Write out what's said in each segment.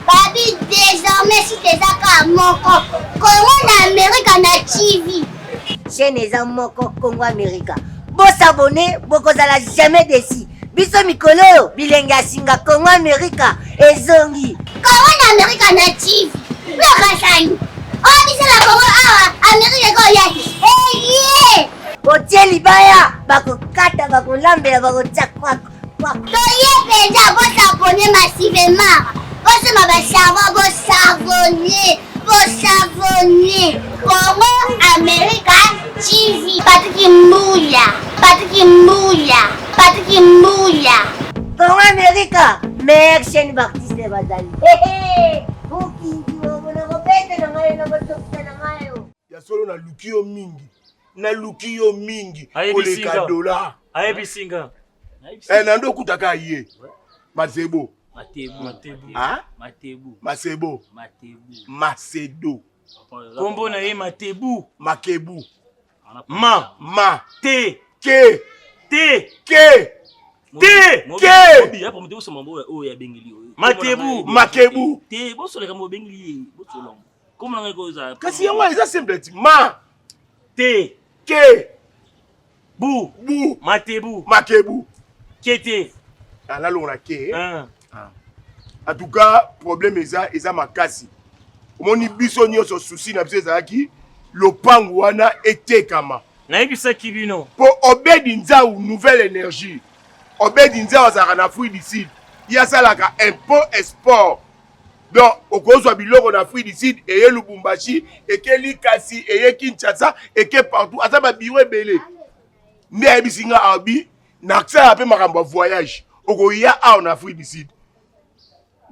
Babi, désormais, si t'es à Moko, Congo d'Amérique na TV. Chez les Moko, Congo Amérique. Bon s'abonner, beaucoup à jamais déçu. Biso Mikolo, Bilenga Singa, Congo Amérique, et Zongi. Congo d'Amérique na TV. Le Rassani. Oh, biso la Congo Amérique, Goya. Otie libaya, bako kata, bako lambela, bako tchakwa. Toye penza, bon s'abonner massivement. Bon s'abonner. Congo Amérique TV. Patrick Mouya. Congo Amérique, meilleure chaîne d'artistes de Bazali. Ya solo na lukio mingi. Koleka dola. Ayebisinga. Nando kutaka ye. Masebo. Macedo. Kombo na ye Matebu. Makebu. Ma. Te. Ke. Makebu. Kasi yango eza simple ti. Ma. Te. Ke. Bu. Matebu. Makebu. Kete. Ala lona ke. En tout cas, problème eza makasi. Omoni biso nyonso souci na biso ezalaki lopango wana etekama. Nayebisaki bino. Po Obedi Nzau nouvelle énergie. Obedi Nzau azalaka na Afrique du Sud. Yasalaka impôt export. Donc okozwa biloko na Afrique du Sud eye Lubumbashi, eke Likasi, eye Kinshasa, eke partout. Aza ba biro ebele. Nde ayebisinga abi na ksala pe makambo voyage. Okoya a en Afrique du Sud.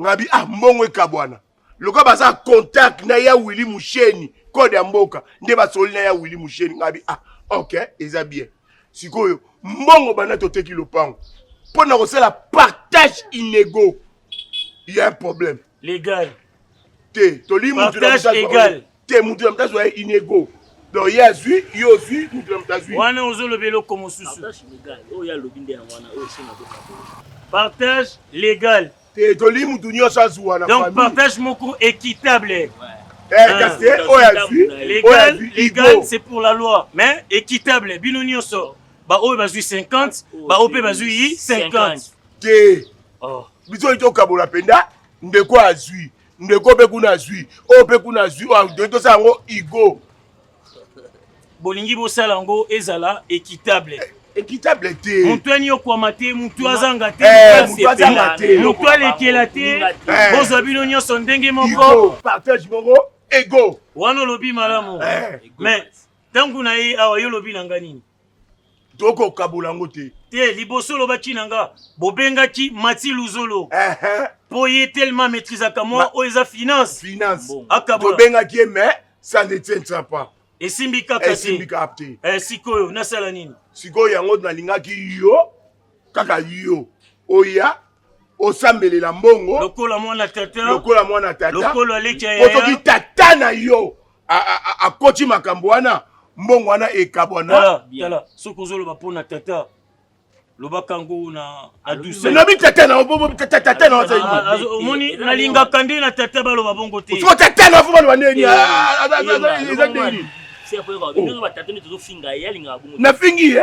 Ngabi mbongo ekabwana. Loka baza contact na ya Willy Musheni code ya mboka nde basoli na ya Willy Musheni ngabi OK eza bien. Sikoyo mbongo bana toteki lopango. Pona kosala partage inégaux. Il y a un problème. Légal. Partage égal. Mutu na mtazo ya inégaux. Donc il y a zui, il y a zui, mutu na mtazo. Wana ozolo belo comme susu. Partage légal. Donc partage moko équitable. Légal c'est pour la loi, mais équitable. Bino nyonso. Ba oyo bazui 50, ba ope bazui 50. Oh. Biso ito kabola penda, ndeko azui, ndeko pe kuna azui, o pe kuna azui, o ndeko sango igo. Bolingi bo salango ezala équitable. Équitable te. Mutuani yokwama te, mutu azanga te, mutu alekela te, bozwa bino nyonso ndenge moko. Partage moko, ego. Wana olobi malamu. Mais tangu na ye awa yo lobi nanga nini? Toko kabolango te. Te liboso lobaki nanga, bobengaki Mati Luzolo. Po ye tellement maîtrisaka moi oeza finance. Finance. Akabola. Bobengaki mais ça ne tient pas. Esimbi kaka te. Sikoyo nasala nini? Sikoyo yango nalingaki yo kaka yo oya osambelela mbongo lokola mwana tata lokola leki ya otoki tata na yo akoti makambo wana mbongo wana ekabwana tala soki ozoloba mpona tata lobaka ngo na aduse nabi tata na obobo tata na omoni nalingaka nde na tata baloba bongo te so tata na fuma na neni na fingi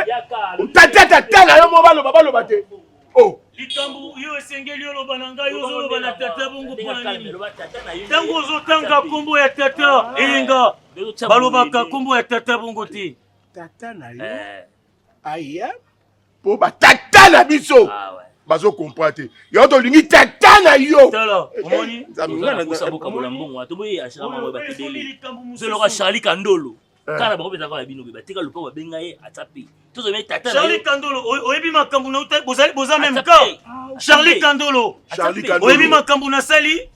tata na yo mo baloba te oh likambo yo esengeli oloba na ngai ozoloba na tata bongo mpona nini ntango ozotanga kombo ya tata eyenga balobaka kombo ya tata bongo te tata na yo aya po batata na biso bazo comprendre te yo tolingi tata na yo tala omoni Charlie Kandolo kana bango betaka ya bino batika lupa babenga ye atape tozo me tata Charlie Kandolo oyebi makambo na uta boza même cas Charlie Kandolo oyebi makambo na sali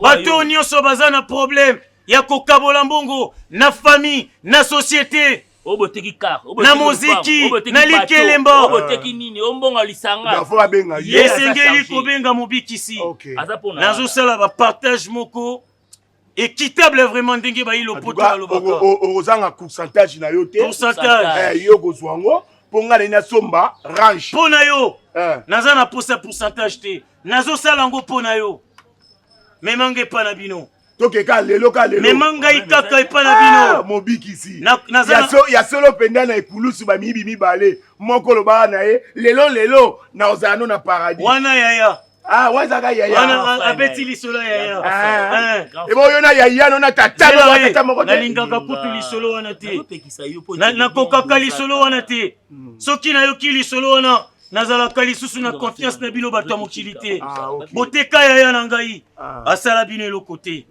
bato nyonso baza na problème ya kokabola mbongo na famille na société oboteki car na muziki na likelemba oboteki nini ombonga lisanga Dafo abenga ye. esengeli kobenga mobikisi nazosala bapartage moko équitable vraiment ndenge bayilo poto balobaka ozanga pourcentage na yo te pourcentage yo kozwa ngo mpo nga na somba range mpo na yo naza na posa pourcentage te nazosala yango mpo na yo memanga epa na bino tokeka lelo ka lelo mema ngai kaka epa na bino mobikisi ya solo mpenza na ekulusu bamiyibi mibale moko lobaka na ye lelo na ozala no na paradis wana yaya wazaka yaya wana abeti lisolo yaya ebo oyo na yaya no na tata moko te nalingaka kutu lisolo wana te nakokaka lisolo wana te soki nayoki lisolo wana nazalaka lisusu na confiance na bino bato ya mokili te boteka yaya na ngai asala bino eloko te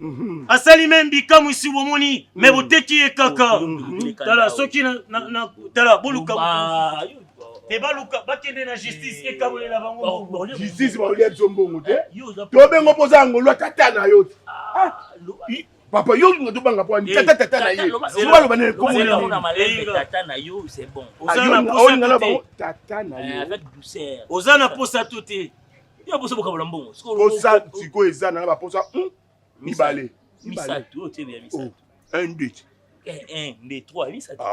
asali me mbikamu isi bomoni me boteki ye kaka tala soki tala boluka te baluka bakende na justice ekabolela bango justice baolia biso mbongo te tobengo mpoza yango tata na yo papa yo nga tobanga po ani tata na ye sobaloba nene tata na yo c'est bon oza na posa to te yo posa bokabola mbongo posa sikoyo eza na baposa mibale misatu oyo te ya misatu 1 2 1 2 3 misatu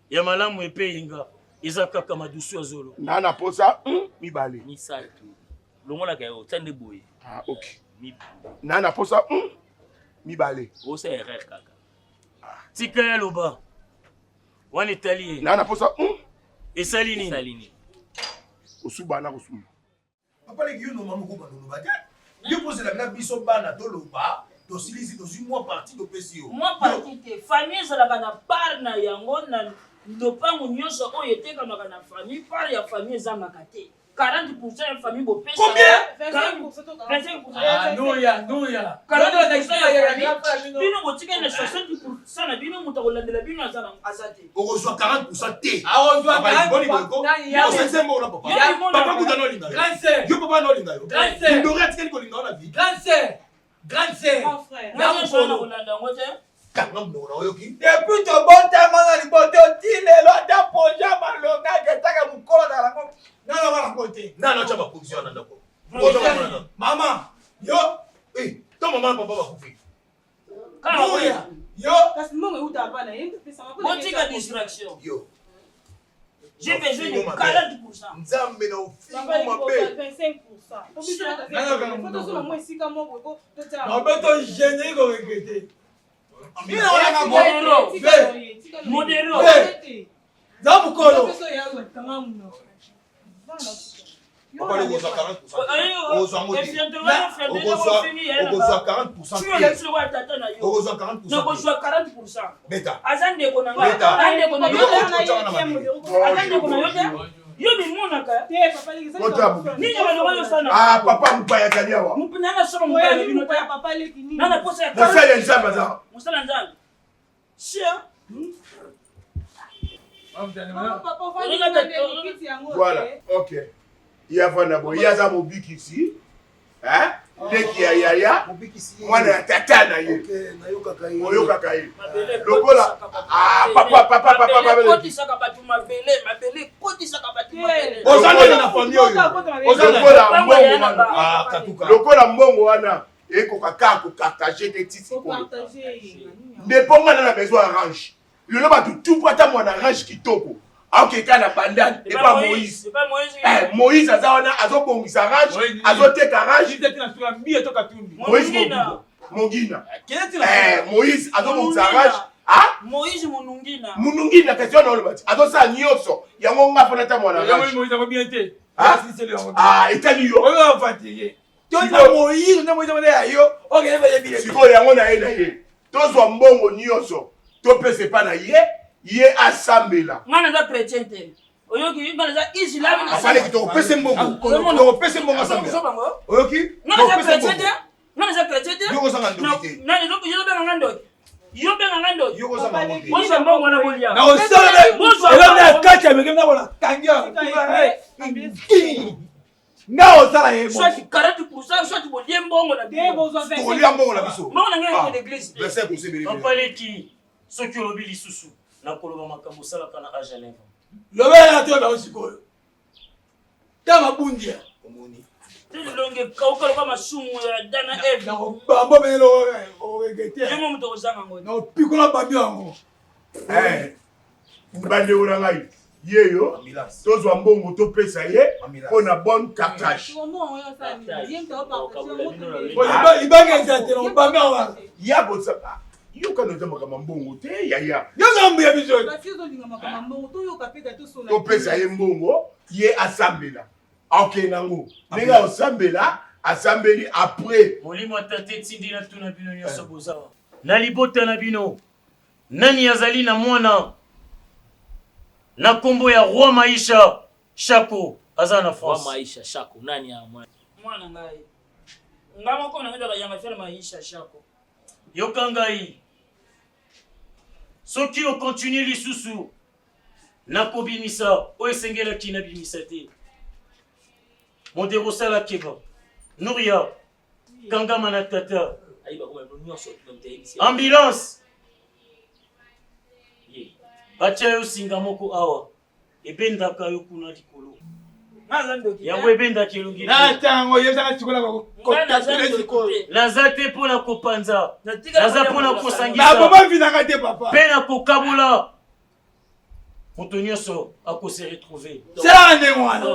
ya malamu epeyinga eza kaka madusu ya zolo na posa mibale misatu longolaka yo tande boye na posa mibale osa erreur kaka tika ya loba wana etali ye na posa esali nini osuba na kosuma papa leki yo noma moko bandoloba te yo posela bina biso bana toloba tosilisi tozwi mwa parti topesi yo mwa parti te famille ezalaka na part na yango na lopango nyonso oyo etekamaka na famille part ya famille ezangaka te 40% ya famille bopesa bino botikali na 60% na bino moto akolandela bino aza te okozwa 40% te yo papa nolinga yo ndori atikali kolinga yo na vie kolanda yango te kanga mnona oyoki depuis tobotama na liboto tilelo ata projet malonga ketaka mokolo na yango nalobaka te nano tya baposition na ndako mama yo to mama na papa bakufi yo kasi mbongo euta bana botika distraction yo j'ai besoin de 40%. nzambe na ofingo mabe 25%. obeto gene koregrete modero za mokolo aza ndeko na ngai yo bimonaka nini baloba yosana papa mopaya azali awa nanga solo mopaya na bino nana posa ya mosala ya nzambe aza mosala nzambe sia voilà ok ye avanda boye ye aza mobikisi ndeki ya yaya mwana ya tata na ye oyokaka ye lokola kotisaka bato mabele kotisaka bato mabele lokola mbongo wana ekoka kaka kopartage te tisikolo nde mpo ngana na besoin arrange lelo bato tupu ata mwana arrange kitoko akokeka na bandani epa moïse moïse aza wana azobongisa arrange azoteka arrange mongina moïse azobongisa arrange moïse munungina munungina question na olobati azosala nyonso yango nga mpona ata mwana arrange etali yo sikoyo yango na ye na ye tozwa mbongo nyonso topesa epa na ye asambela ngana za chrétien te oyoki ngana za islam na afaleki tokopesa mbongo asambela oyoki ngana za chrétien te ngana za chrétien te yokozanga ndoki te nani yo benga ngandoki yo benga ngandoki yokozanga ndoki te bonso mbongo wana bolia na osala elona kati ya mekena bona kangia nga osala ye soit 40%, soit bolie mbongo na bino. tokolia mbongo na biso Mbongo na ngai l'église. 25% opaleki soki olobi lisusu nakoloba makambo osalaka na age ya 9 ans. lobela to bango sikoyo ta mabundia omoni Tilonge kauka kwa masumu ya dana Eve. na bambo melo o regete Yemo mto ozanga ngo. na pikola babi yango bande ora ngai yeyo tozwa mbongo topesa ye mpona bonne cartage libanga ezatela obanga wana ya bosaka yoka noza makambo mbongo te yaya yongambu ya biso topesa ye mbongo ye asambela aokende nango ndenge osambela asambeli après molimo atate etindi na tuna bino nyonso bozawa na libota na bino nani azali na mwana na kombo ya roi Maisha Shako aza na France. Roi Maisha Shako nani ya mwana ngai ngamo ko na ngada ya mafela Maisha Shako yoka ngai soki o continue lisusu na kobimisa o esengelaki na bimisa te modero sala keba Nouria kangama na tata ambulance batia yo singa moko awa ebendaka yo kuna likolo yango ebendaki elongi natango yezaka sikola naza te mpona kopanza naza mpona na kosangisa boma vinaka te papa mpe na kokabola moto nyonso akose retrouve sala ndenge wana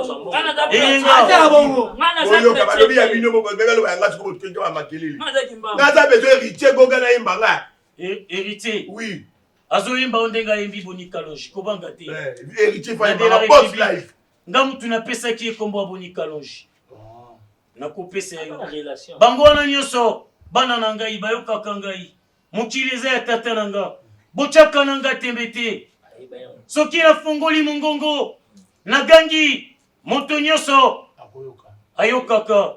atala bongo oyoka balobi ya bino bebaloba yanga siko bokenke ba makelele naza bezo héritier goga na yembanga héritier oui azoyemba o ndenge ayembi bonika longi kobanga te héritier fa yembanga post life nga mutu napesaki ekombo ya bonika longi nakopesa yo bango wana nyonso bana na ngai bayokaka ngai mokili eza ya tata na nga botyaka na nga tembe te soki nafungoli mongongo nagangi moto nyonso ayokaka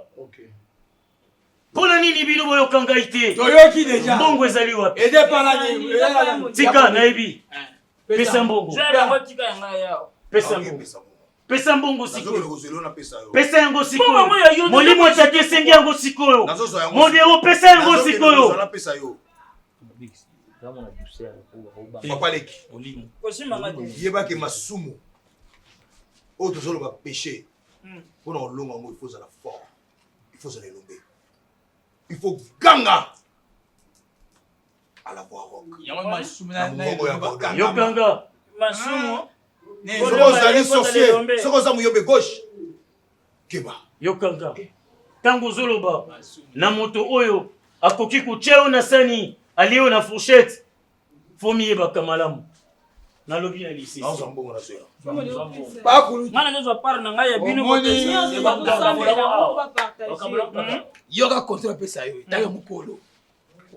mpona nini bino boyoka ngai te toyoki deja mbongo ezali wapi tika nayebi pesa mbongo pesa mbongo sikoyo pesa yango sikoyo molimo ataki esengi yango sikoyo modero pesa yango sikoyo papaleki yebaki masumu oyo tozoloba péché mpona kolonga yango il faut ozala fort il faut ozala elombe il faut ganga à la voix rock yokanga masumu soki ozali sorcier soki oza moyobe gauche keba yokanga ntango ozoloba na moto oyo akoki kotia yo na sani alie yo na fourchette fo miyebaka malamu nalobi na lisisi ngana nzwa par na ngai ya bino yoka kontra pesa yo etaka mokolo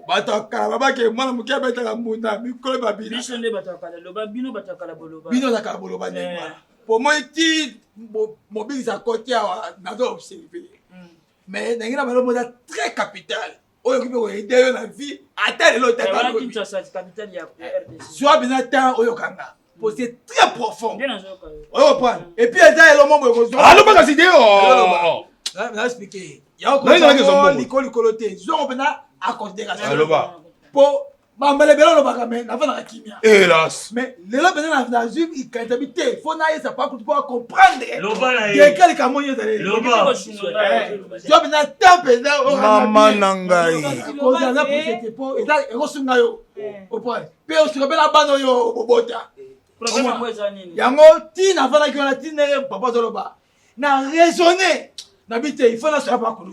bato akala babake mwana moke abetaka mbunda mikolo babila biso nde batakala loba bino batakala boloba bino ozakala boloba ndenge wana po moi ti mobikisa koti awa nazo observe mais ndenge na balobo eza très capital oyo okoki mpe koyede yo na vie ata lelo zwa bina temps oyokanga po c'est très profond oyo comprendre et puis eza elo mombo alobaka side naexplike yango likolo te zongo mpena a considération po bambelebele olobaka me nafandaka kimia hélas mais lelo mpena nazwi ikanitabi te fo nayesa pakutu mpo acomprendre deke likambo nyo ezali zwa mpena temps mpena mama na ngai kozala posete po eza ekosunga yo oprendre mpe osuka mpe na bana oyo obobota yango ti nafandaki wana ti ndenge papa azoloba na raisonne nabi te il faut nasoya pakulu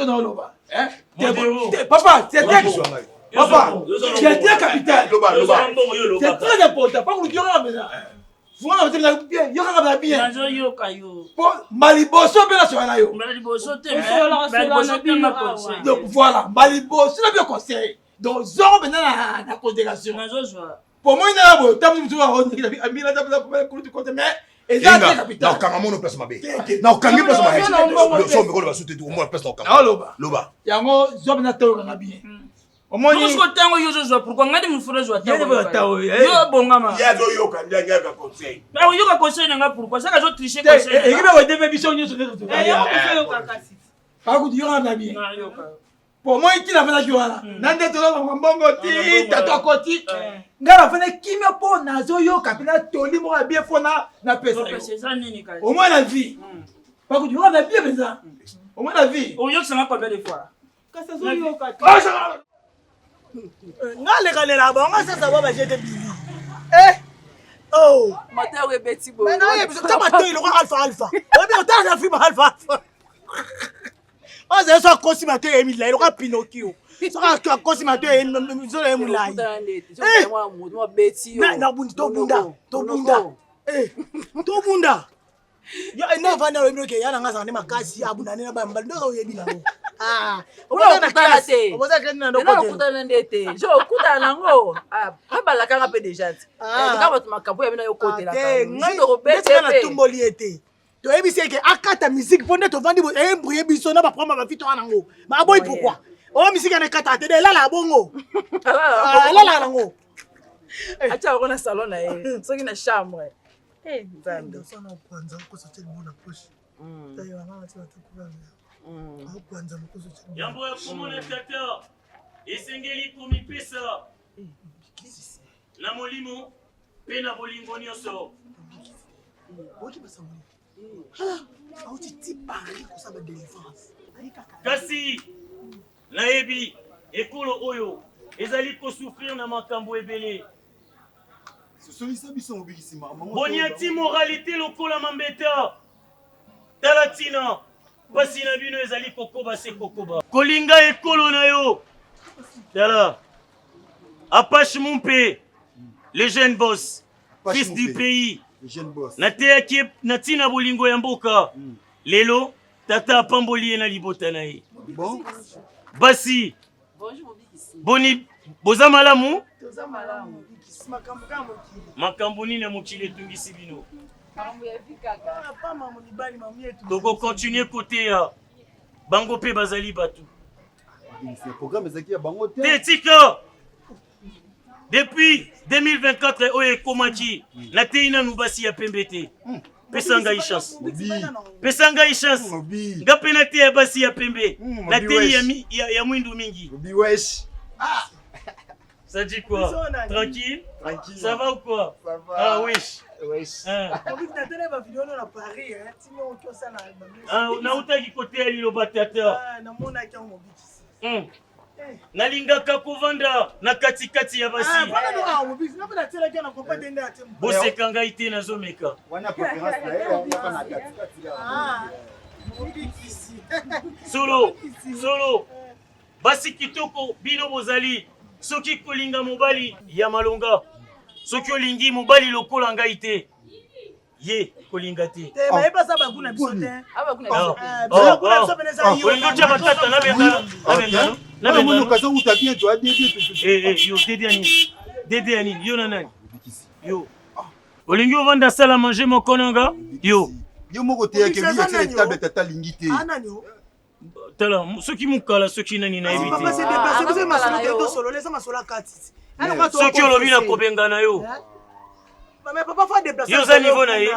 naoloba papa c'est très capital c'est très important pakulu yokaka mena fungana bien yokaka mena bien po maliboso mpe nasoya na yo donc voilà maliboso na bien conseil donc zongo mpena na considération po moi naya boye ntango mosusu ambila kulutu kote mais eza te capital nakanga mono place mabe nakangi place mabe so mikolo basute tu omona place nakanga loba yango zwa mpena te oyokanga bien omoni Parce que tango yo zo pourquoi ngadi mu frère zo tango yo bongama ya zo yo kanda ngaka conseil ba yo ka conseil nga pourquoi ça ka zo tricher conseil conseil ekibe ko debe biso nyo so yo ka kasi ka ku yo na bi na yo ka pour moi qui la fana ki wana nande to na mbongo ti tato koti ngara fana kimia po na zo yo ka pina toli mo bien fona na pesa au moins la vie pas que tu vas bien pesa au moins la vie o yo ça m'a combien de fois ka ça zo yo ka ngale kalela bonga sasa baba jete bibi oh matin we beti bo mais non yebiso tama to ile ko alpha obi otana na film alpha on se so cosima to Emile ile ko Pinocchio so ka cosima to zo Emile na bundi to bunda to bunda ya ina vana lo mloke yana ngasa ne makasi abuna ne ba mbali ndo yebi na oboza klase oboza klase na ndoko kutana ndete jo kutana ngo abala kanga pe déjà ka ba makambo ya bina yo kote la ka ndo bete na tumboli ete to yebi seke akata musique ponde to vandi embrouiller biso na ba prendre ba vito wana ngo ba boy pourquoi o musique na kata te la la bongo la ngo acha ko na salon na ye soki na chambre nzambe sana kwanza kusote mbona push tayo mama tata kubana kwanza mkusote yambo ya kumona tata esengeli komipesa na molimo pe na bolingo nyonso boki basamoni auti tipari kusaba délivrance kasi nayebi ekolo oyo ezali kosouffrir na makambo ebele boniati moralité lokola mambeta talatina pasi na bino ezali kokoba se kokoba kolinga ekolo na yo tala Apache Mumpe le jeune boss fils du pays nateyaki natina bolingo ya mboka lelo tata apamboli na libota na ye basi boni boza malamu makambo nini ya mokili etungisi bino toko continue koteya bango mpe bazali bato te tika depuis 2024 oyo ekomaki nateyi nanu basi ya pembe te pesa ngai chance pesa ngai chance nga mpe nateya basi ya pembe nateyi ya mwindu mingi. Ça dit quoi? Tranquille? Ça va ou quoi? Ah oui. Nautaki kote ya liloba tata. Nalingaka kovanda na katikati ya basi. Boseka ngai te nazomeka. Solo. Basi kitoko bino bozali. Soki kolinga mobali ya malonga. Soki olingi mobali lokola ngai te. Ye kolinga te. Mais pas ça ba kuna biso te. Olingo tia batata na bengana. Na bengana. Kaso utabie to adede yo dede ani. Yo nani? Yo. Olingi ovanda sala manger mokonanga. Yo. Yo moko te yake bi ete table tata lingi te. Tala soki mukala soki nani na ebite. Papa c'est déplacé vous ma solo to solo laisse ma solo kati. Soki olobi na kobengana yo. Mais papa fa déplacer. Yo za niveau na ye.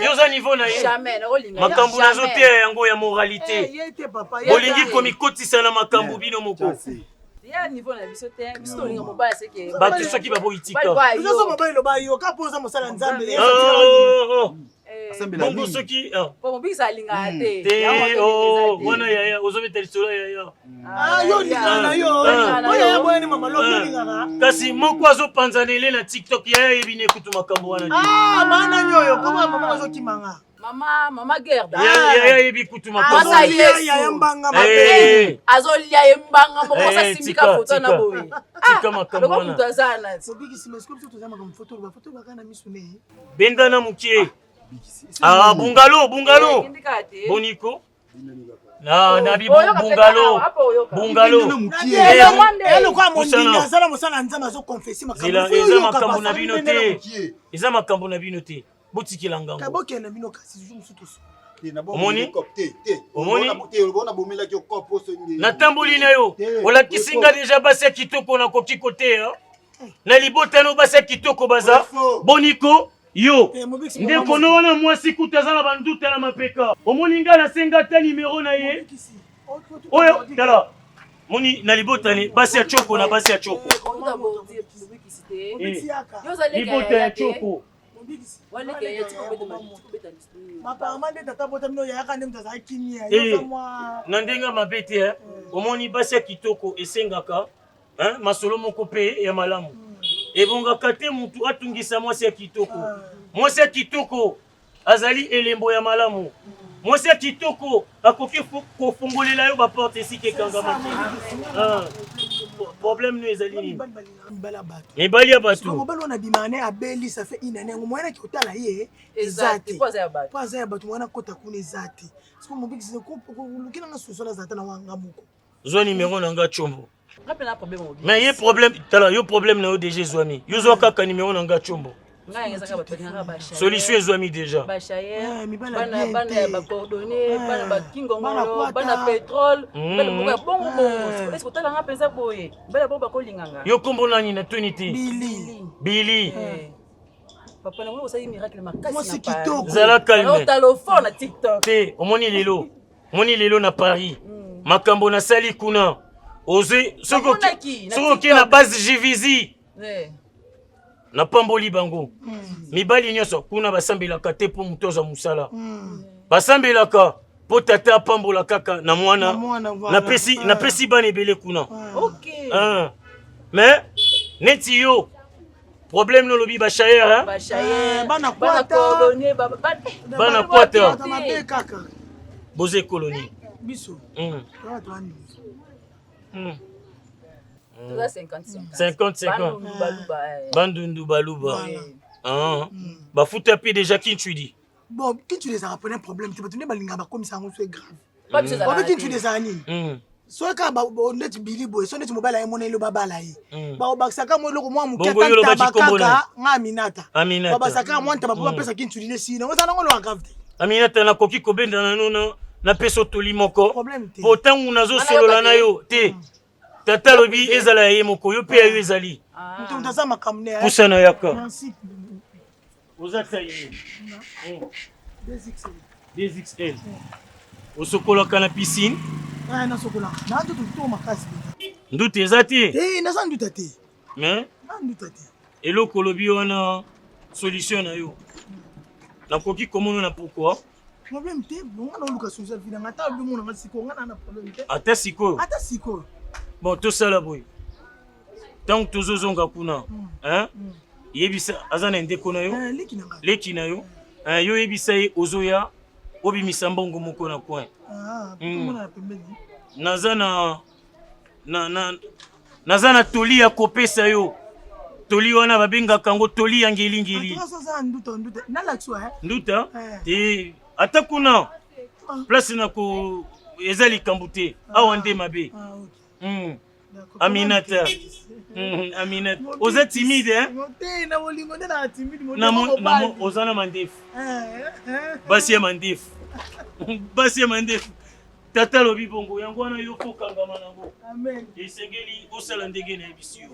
Yo za niveau na ye. Jamais na olinga. Makambo nazo te yango ya moralité. Olingi komikotisa na makambo bino moko. Ya niveau na biso te. Biso olinga mobile seke. Bato soki babo itika. Biso so mobile lo ba yo ka poza mosala nzambe. Bongo soki Bon bisa linga te. Wana yaya ozobeta lisolo yaya. Yo linga na yo. Oya ya boyani mama lo linga. Kasi moko azopanzanele na TikTok yaya yebine kutu makambo wana. Mana nyoyo koma mama azokimanga. Mama Gerda. Yaya yebi kutu makambo. Yaya mbanga mabe. Azolia yembanga moko sa simika foto na boye. Tika makambo wana. Lokho mutazana. Sobiki simescope to tozama comme photo bakana misune. Benda na mukie. Bungalo. Boniko. Na bibo bungalo. Elo kwa mondinga azala mosala nzama azo confesser makambo. Eza makambo na bino te. Eza makambo na bino te. Botikila ngango. Kabokena bino kasi jour musutu. omoni natamboli na yo olakisi nga deja basi ya kitoko nakoki kote na libota no basi ya kitoko baza boniko yo ndekono wana mwasi kuta aza na banduta na mapeka omoni nga nasenga ta nimero na ye oyo tala moni na libotani basi ya choko na basi ya choko libota ya choko na ndenge mabe te omoni basi ya kitoko esengaka masolo moko mpe ya malamu ebongaka te mutu atungisa mwasi ya kitoko mwasi ya kitoko azali elembo ya malamu mwasi ya kitoko akoki kofungolela yo baporte esika ekangama te problème no ezali nini mibali ya bato mobali wana bimane abeli ça fait une année mwana ki otala ye eza te po aza ya bato mwana kota kuna eza te parce que mobiki lukina nga sosola zata na wanga moko zwa numéro na nga chombo mais ye problème tala yo problème na yo déjà zwami yo zwa kaka numéro na nga chombo solution ezwami déjà bana ya bacordonné bana bakingongolo bana pétrole bana moko ya bongo bongo est-ce que otalanga mpenza boye bana bongo bakolinganga yo kombo nani na toni te Billy papa na mwana osali miracle makasi na Paris zala calme otalophone na TikTok te omoni lelo na Paris makambo nasali kuna oze soki oke na base jivizi napamboli bango mibali nyonso kuna basambelaka te mpo moto aza mosala basambelaka mpo tata apambola kaka na mwana napesi bana ebele kuna mais neti yo problème nolobi bashayer bana kwata boze koloni biso 50-50 bandundu baluba bafuta mpe déjà kinchwidi bon kinchwidi ezaka pona problème te bato nde balinga bakomisa yango so grave obe kinchwidi ezala nini soki kaka neti bili boye so neti mobali ayemona elo babala ye babakisaka mo eloko mwa moke atantaba kaka nga aminata babakisaka mwa ntaba po bapesa kinchwidi ne sino ozala nango eloko grave te aminata nakoki kobendana no napesa otoli moko po ntango nazosolola na yo te tata lobi ezala ya ye moko yo mpe ya yo ezali pusana yaka oza taille 2XL osokolaka na piscine nduta eza te mais eloko olobi wana solution na yo nakoki komona na pourquoi problème te bonga na luka social vie nga ta lobi mona siko nga na problème te ata siko bon tosala boye ntango tozozonga kuna yebisa aza na ndeko na yo leki na yo yo yebisa ye ozoya obimisa mbongo moko na coin naza na toli ya kopesa yo toli wana babengaka yango toli ya ngelingeli nduta te ata kuna place nako eza likambo te awa nde mabe Aminata Aminata oza timide oza na mandefu basi ya mandefu tata lobi bongo yango wana yo kokangama nango esengeli osala ndenge na yebisi yo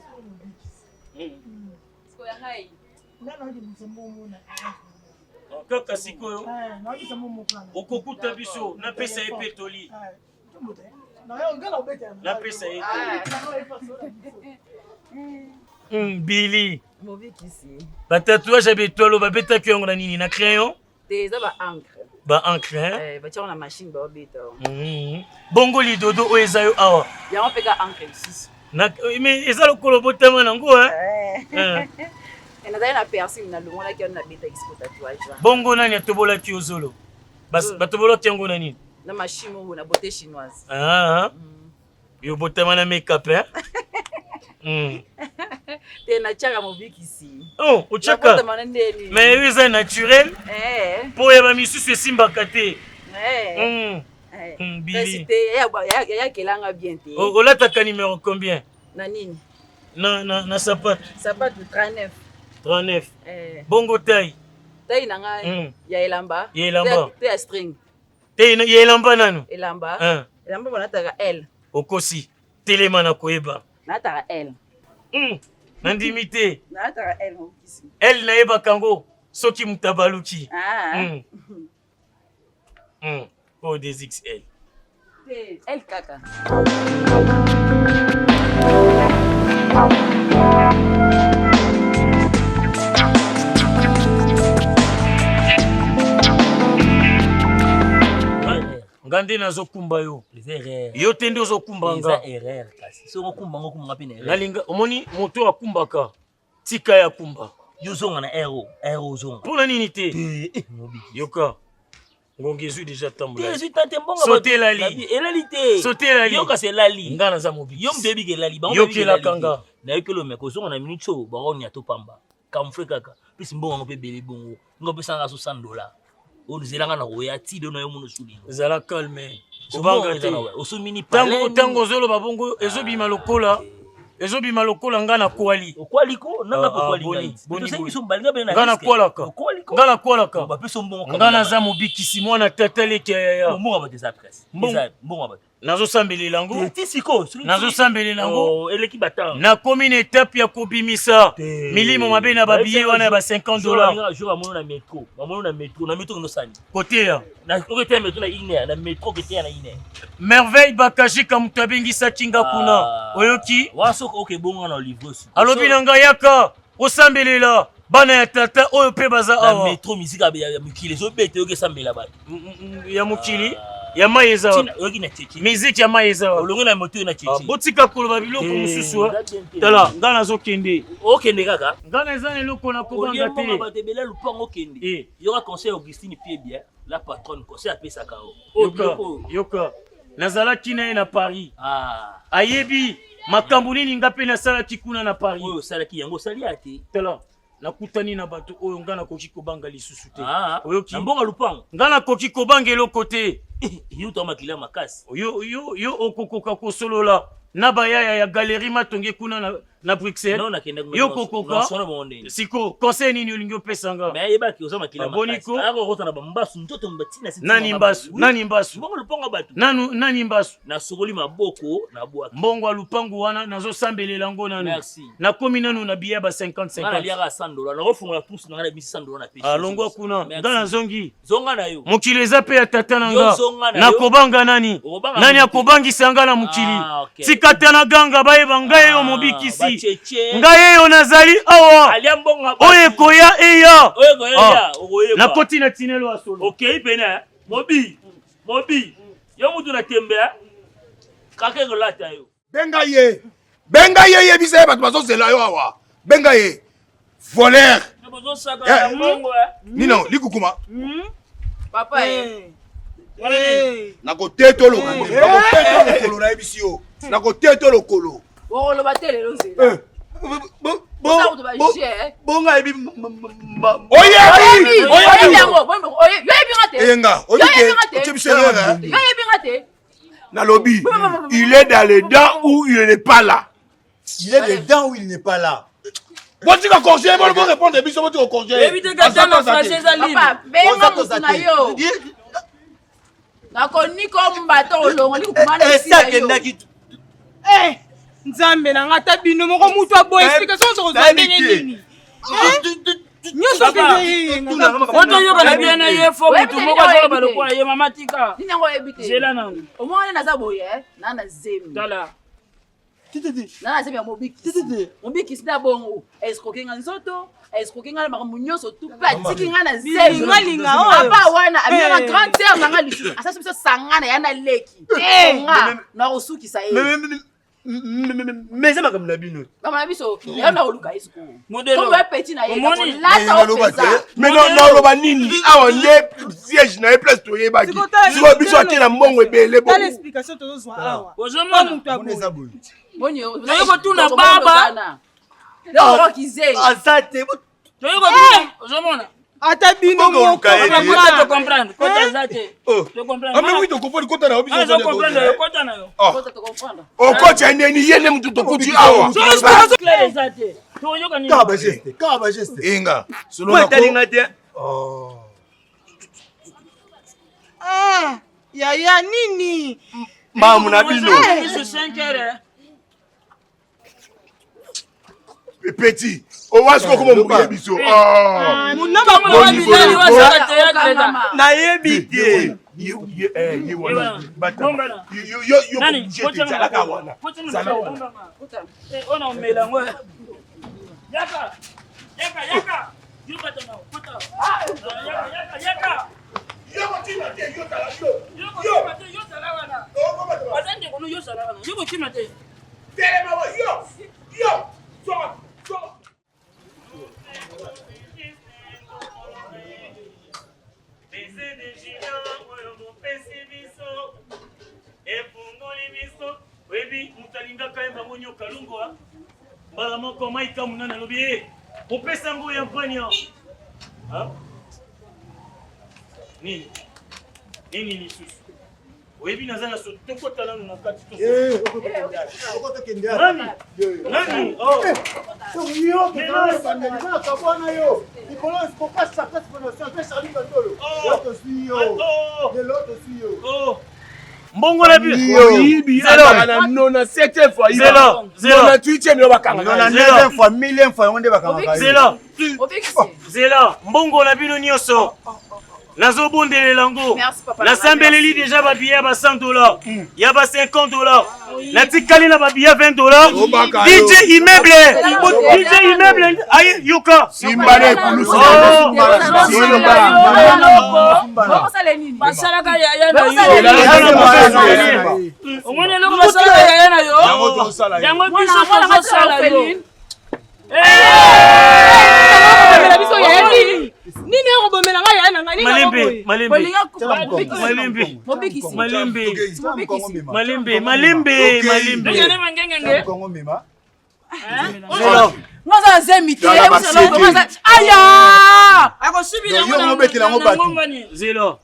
kaka sikoyo okokuta biso napesa ye mpe toli napesa ye Billy batatouage ya betwalo babetaki yango na nini na crayon te eza baencre baencre batiango na machine babeta bongo lidodo oyo eza yo awa yango mpe ka encre lisusu mais eza lokolo botama nango nazali na piercing nalongolaki yango nabetaki siko tatouage bongo nani atobolaki yo zolo batobolaki yango na nini na machine oyo na beauté chinoise yo botama na make-up te natiaka mobikisi otiaka mais yo eza naturel mpo ya bamisusu esimbaka te Bili yakelanga bien te olataka numero combien na nini na sapato 39 bongo taille nanga ya elamba te ya string te elamba nanu elamba banataka L okosi telema na koyeba nataka L nandimi te nataka L L nayebaka yango soki moto abaluki o des XL L kaka ngande nazokumba yo yo te nde ozokumba nga nalinga omoni moto akumbaka tika ya kumba yozonga na ero ozonga mpona nini te yoka ngongi ezwi deja tambola sotelali yoka elali nga naza mobiki yo mbebi kelali yokelaka nga nayokeli omeka ozonga na minute oyo bakonia topamba kamfre kaka mpesi mbongo yango mpe bele bongo nga opesanga so $100 ozelanga na koya tide na yo mono suli ezala calme obanga te ntango ozoloba bongo ezobima lokola nga na kwali okwaliko nanga pe kwalika nga naza mobikisi mwana tata leki yaya nazosambelela yango nakomi na etape ya kobimisa milimo mabe na babiye wana ya ba $50 koteya merveille bakashika moto abengisaki nga kuna oyoki alobi na ngai yaka osambelela bana ya tata oyo mpe baza awa ya mokili ya mai eza miziki ya mai eza botika koloba biloko mosusu tala nga nazokende okende kaka nga naza na eloko na kobanga te la patronne conseil apesaka yoka nazalaki na ye na Paris ayebi makambo nini nga mpe nasalaki kuna na Paris oyo osalaki yango osali ate tala nakutani na bato oyo nga nakoki kobanga lisusu te na mbonga lupango nga nakoki kobanga eloko te yo to makila makasi yo okokoka kosolola na bayaya ya galerie matonge kuna na Bruxelles yo kokoka siko conseil nini olingi opesanga nani mbasu nasokoli maboko na bwaki mbongo ya lupangu wana nazosambelela ngo nanu nakomi nanu na biya ba 50 alongwa kuna nga nazongi mokili eza mpe ya tata na nga nakobanga nani akobangisa nga na mokili tikata na ganga bayeba ngai yo mobikisi ngai yo nazali awa oyo ekoya eya nakoti na tinelo ya solo okei pena mobi yo mutu na tembea kake kolata yo benga ye yebisa ye bato bazozela yo awa benga ye voleur nino likukuma papa nakoteta lokolo nayebisi yo nakoteta lokolo oloba te lelo nzela bonga yebi nalobi il est dans les dents ou il n'est pas là. Il est dedans ou il n'est pas là. Bon, tu vas congé, bon, bon, répondre, mais tu vas congé. Évitez que dans français, papa, benga mutuna yo. Nakoni comme bateau longo, ni kumana si yo. Eh, nzambe na ngata bino moko mutu abo explication so nzambe nini. Nyoso ke oto yo kana bien na ye fo mutu moko zo ba lokola ye mama tika. Nini ngo ebite. Jela nanu. Omwana na zaboye, na na zemi. Dala. Na zemi ya mobiki. Mobiki sida bongo. Escroquer nga nzoto, escroquer nga makambo nyonso tout pratique nga na zemi. Ngalinga oyo. Aba wana amira grande sœur nga lisu. Asa biso sangana ya na leki. Nga na osuki sa ye. Mais ça m'a comme la bino. Comme la biso, ya na oluka isiko. Modelo. Comme petit na ye. Lata opeza. Mais non ba nini. Ah on est siège na place to ye ba ki. Siko biso ati na mbongo ebele bo. Quelle explication to zo awa? Ozomona Boneza boy. Bonyo. Toyoko tuna baba. Leo kize. Asate. Toyoko tuna ozomona. Ata bino moko to comprendre. Kota zate. To comprendre. Ah mais oui to comprendre kota na obiso. To comprendre kota na yo. Kota to comprendre. O kocha ndeni yene mtu to kuti awa. So clair zate. Toyoka ni. Kaba geste. Inga. Solo na ko. Talinga te. Oh. Ah, yaya nini? Mamu na bino. Petit. Owasko como mouye biso. Munaba mwa bizali wasaka théâtre da. Na yebite. Yo on a mélange. Yaka. Yo patana, pota. Yaka. Yo kotima te, yo tala yo. Yo tala wana. Azande kono yo tala wana. Yo kotima te. Tele mawa yo. So. Webi mutalinga kaemba monyo kalungwa mbala moko maika munana lobi opesa ngo ya mpanya ha nini lisusu webi nazana so tokota nanu na kati to nani oh yo mais bandeli ka bwana yo ikolo ko passa passa pour nous faire ça linga tolo l'autre suit yo oh mbongo na bi zelo na 97e fois zelo 98e yo bakanga 99e fois 1000e fois onde bakanga zelo mbongo na bino nyonso nazobondelela ngo nasambeleli deja babiya ba $100 ya ba $50 natikali na babiya $20 DJ immeuble aye yuka simbale kulusu basalaka yaya na yo omone loko basalaka yaya na yo yango biso tozosala yo nini ekobomela ngai yaya na ngai malembe Noza zemite aya akosubila zelo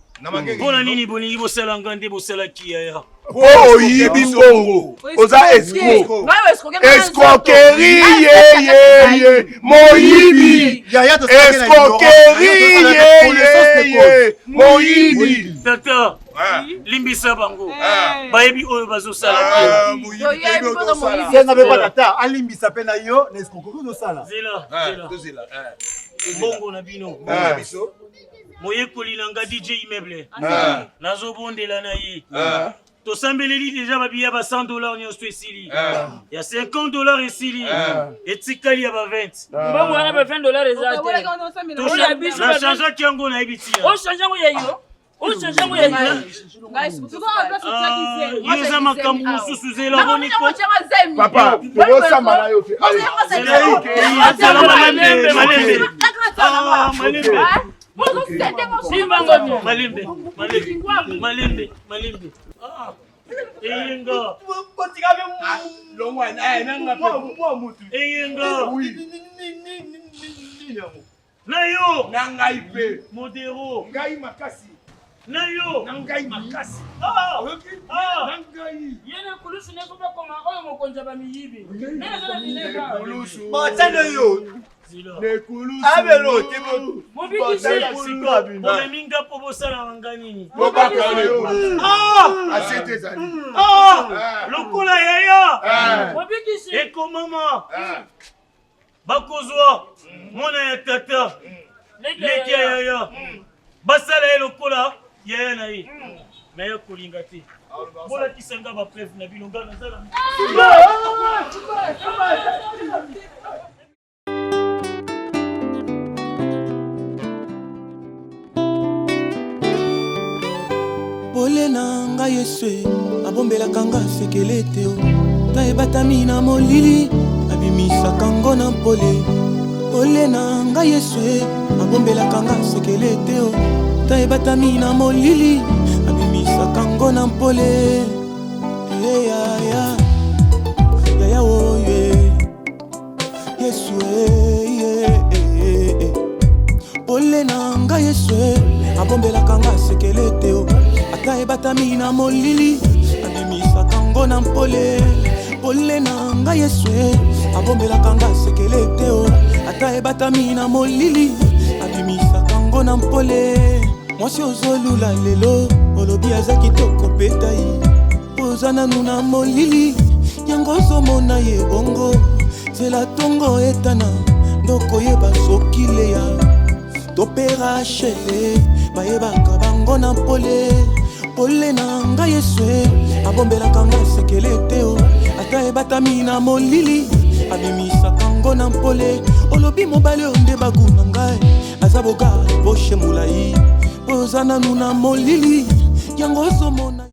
mpona nini bolingi bosala nga nde bosalaki yaya oyibi mbongo oza escroquerie moyibi escroquerie moyibi tata limbisa bango bayebi oyo bazosala tata alimbisa mpe na yo na escroquerie ozosala zela mbongo na bino moyekoli na nga DJ immeuble nazobondela na ye tosambeleli deja babiya ba $100 nyonso esili ya $50 esili etikali ya ba 20 mbongo wana ba $20 eza te nachangeaki yango nayebi tia ochange yango yayo yo eza makambo mosusu zela boniko papa tokosamba na yo malembe eyenga na yo na ngai mpe modero ngai makasi na yo na ngai makasi na ngai yene kulusu ne koba koma oyo mokonza ba miyibi nene zala dileka kulusu botano yo ne kulusu abelo tebo boleminga po bosala wanga nini bobaka yo asete zali lokola yaya mobikisi ekomama bakozwa mwana ya tata leki ya yaya basala ye lokola yaya na ye naye kolinga te bolakisanga bapreve na bino nga nazala pole na ngai Yesu abombelaka nga sekele te ta ebatami na molili abimisaka ngo na pole pole na ngai Yesu abombelaka nga sekele te ta ebatami na molili abimisaka ngo na pole yaya oye Yesu pole na ngai Yesu abombelaka nga sekele te ata ebatami na molili abimisaka ngo na pole pole na ngai Yesu abombelaka nga sekele te ata ebatami na molili abimisaka ngo na pole mwasi ozolula lelo olobi aza kitoko petai poza nanu na molili yango ozomona ye bongo nzela tongo etana ndokoyeba soki leya topera shele bayebaka bango na pole pole na ngai yeswe abombelaka nga sekele teo ata ebatami na molili abimisaka ngo na mpole olobi mobali oyo nde baguna ngai aza boga boshe molai oza nanu na molili yango ozomona